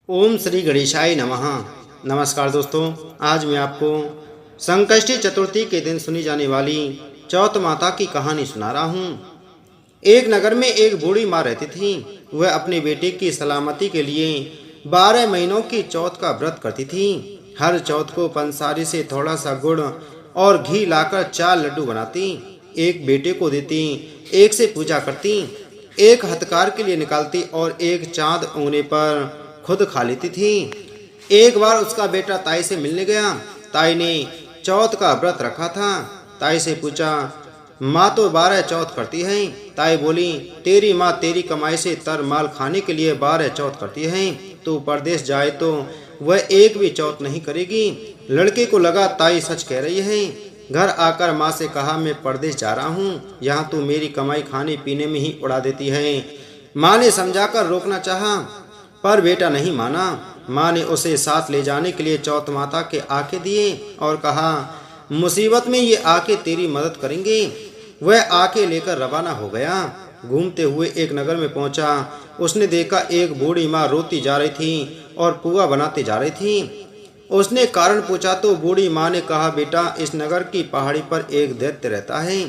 ओम श्री गणेशाय नमः। नमस्कार दोस्तों, आज मैं आपको संकष्टी चतुर्थी के दिन सुनी जाने वाली चौथ माता की कहानी सुना रहा हूँ। एक नगर में एक बूढ़ी माँ रहती थी। वह अपने बेटे की सलामती के लिए 12 महीनों की चौथ का व्रत करती थी। हर चौथ को पंसारी से थोड़ा सा गुड़ और घी लाकर 4 लड्डू बनाती, एक बेटे को देती, एक से पूजा करती, एक हथकार के लिए निकालती और एक चांद उंगने पर खुद खा लेती थी। एक बार उसका बेटा ताई से मिलने गया। ताई ने चौथ का व्रत रखा था। ताई से पूछा, माँ तो 12 चौथ करती है। ताई बोली, तेरी माँ तेरी कमाई से तर माल खाने के लिए 12 चौथ करती है। तू परदेश जाए तो वह एक भी चौथ नहीं करेगी। लड़के को लगा ताई सच कह रही है। घर आकर माँ से कहा, मैं परदेश जा रहा हूँ, यहाँ तू मेरी कमाई खाने पीने में ही उड़ा देती है। माँ ने समझाकर रोकना चाहा, पर बेटा नहीं माना। माँ ने उसे साथ ले जाने के लिए चौथ माता के आके दिए और कहा, मुसीबत में ये आके तेरी मदद करेंगे। वह आके लेकर रवाना हो गया। घूमते हुए एक नगर में पहुंचा। उसने देखा एक बूढ़ी माँ रोती जा रही थी और पुआ बनाते जा रही थी। उसने कारण पूछा तो बूढ़ी माँ ने कहा, बेटा इस नगर की पहाड़ी पर एक दैत्य रहता है।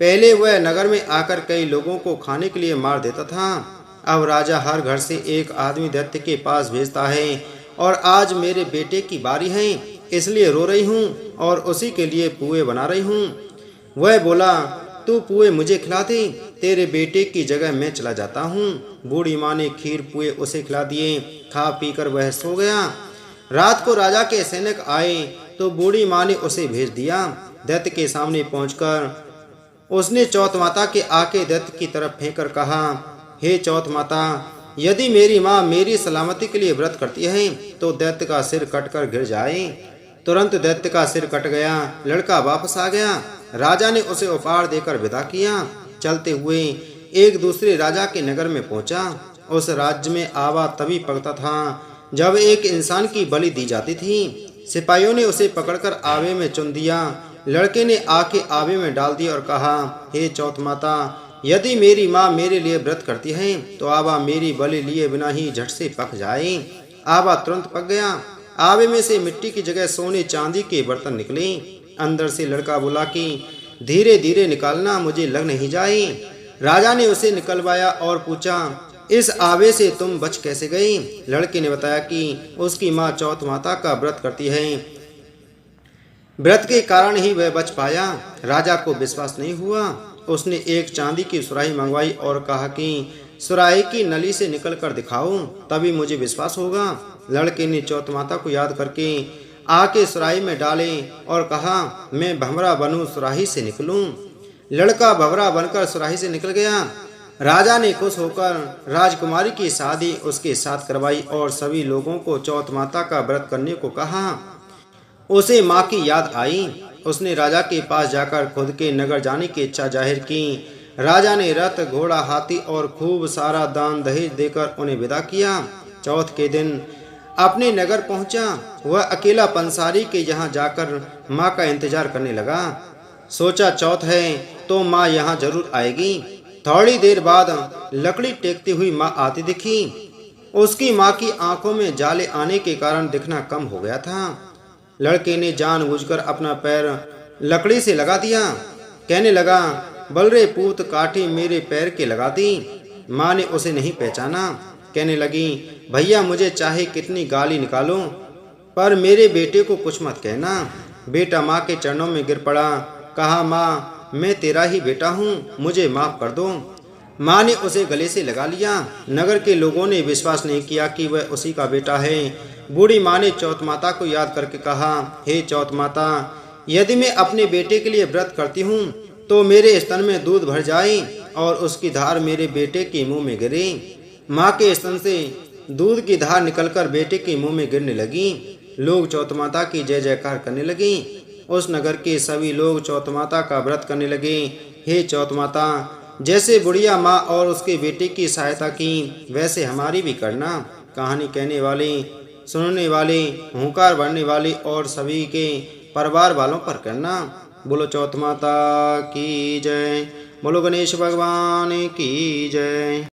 पहले वह नगर में आकर कई लोगों को खाने के लिए मार देता था। अब राजा हर घर से एक आदमी दैत्य के पास भेजता है और आज मेरे बेटे की बारी है, इसलिए रो रही हूँ और उसी के लिए पुए बना रही हूँ। वह बोला, तू पुए मुझे खिला दे, तेरे बेटे की जगह मैं चला जाता हूँ। बूढ़ी माँ ने खीर पुए उसे खिला दिए। खा पी कर वह सो गया। रात को राजा के सैनिक आए तो बूढ़ी माँ ने उसे भेज दिया। दैत्य के सामने पहुंचकर उसने चौथ माता के आके दैत्य की तरफ फेंक कर कहा, हे चौथ माता, यदि मेरी माँ मेरी सलामती के लिए व्रत करती है तो दैत्य का सिर कटकर गिर जाए। तुरंत दैत्य का सिर कट गया। लड़का वापस आ गया। राजा ने उसे उपहार देकर विदा किया। चलते हुए एक दूसरे राजा के नगर में पहुंचा। उस राज्य में आवा तभी पकता था जब एक इंसान की बलि दी जाती थी। सिपाहियों ने उसे पकड़कर आवे में चुन दिया। लड़के ने आके आवे में डाल दिया और कहा, हे चौथ माता, यदि मेरी माँ मेरे लिए व्रत करती है तो आवा मेरी बलि लिए बिना ही झट से पक जाए। आवा तुरंत पक गया। आवे में से मिट्टी की जगह सोने चांदी के बर्तन निकले। अंदर से लड़का बोला कि धीरे धीरे निकालना, मुझे लग नहीं जाए। राजा ने उसे निकलवाया और पूछा, इस आवे से तुम बच कैसे गए? लड़के ने बताया कि उसकी माँ चौथ माता का व्रत करती है, व्रत के कारण ही वह बच पाया। राजा को विश्वास नहीं हुआ। उसने एक चांदी की सुराही मंगवाई और कहा कि सुराही की नली से निकल कर दिखाओ, तभी मुझे विश्वास होगा। लड़के ने चौथ माता को याद करके आके सुराही में डाले और कहा, मैं भंवरा बनूं, सुराही से निकलूं। लड़का भंवरा बनकर सुराही से निकल गया। राजा ने खुश होकर राजकुमारी की शादी उसके साथ करवाई और सभी लोगों को चौथ माता का व्रत करने को कहा। उसे माँ की याद आई। उसने राजा के पास जाकर खुद के नगर जाने की इच्छा जाहिर की। राजा ने रथ, घोड़ा, हाथी और खूब सारा दान दहेज देकर उन्हें विदा किया। चौथ के दिन अपने नगर पहुंचा। वह अकेला पंसारी के यहाँ जाकर माँ का इंतजार करने लगा। सोचा चौथ है तो माँ यहाँ जरूर आएगी। थोड़ी देर बाद लकड़ी टेकती हुई माँ आती दिखी। उसकी माँ की आंखों में जाले आने के कारण दिखना कम हो गया था। लड़के ने जानबूझकर अपना पैर लकड़ी से लगा दिया। कहने लगा, बलरे पूत, काठी मेरे पैर के लगा दी। माँ ने उसे नहीं पहचाना। कहने लगी, भैया मुझे चाहे कितनी गाली निकालो, पर मेरे बेटे को कुछ मत कहना। बेटा माँ के चरणों में गिर पड़ा। कहा, माँ मैं तेरा ही बेटा हूँ, मुझे माफ कर दो। माँ ने उसे गले से लगा लिया। नगर के लोगों ने विश्वास नहीं किया कि वह उसी का बेटा है। बूढ़ी माँ ने चौथ माता को याद करके कहा, हे चौथ माता, यदि मैं अपने बेटे के लिए व्रत करती हूँ तो मेरे स्तन में दूध भर जाए और उसकी धार मेरे बेटे के मुंह में गिरे। माँ के स्तन से दूध की धार निकलकर बेटे के मुंह में गिरने लगी। लोग चौथ माता की जय जयकार करने लगे। उस नगर के सभी लोग चौथ माता का व्रत करने लगे। हे चौथ माता, जैसे बुढ़िया माँ और उसके बेटे की सहायता की, वैसे हमारी भी करना। कहानी कहने वाले, सुनने वाले, हुंकार भरने वाले और सभी के परिवार वालों पर करना। बोलो चौथ माता की जय। बोलो गणेश भगवान की जय।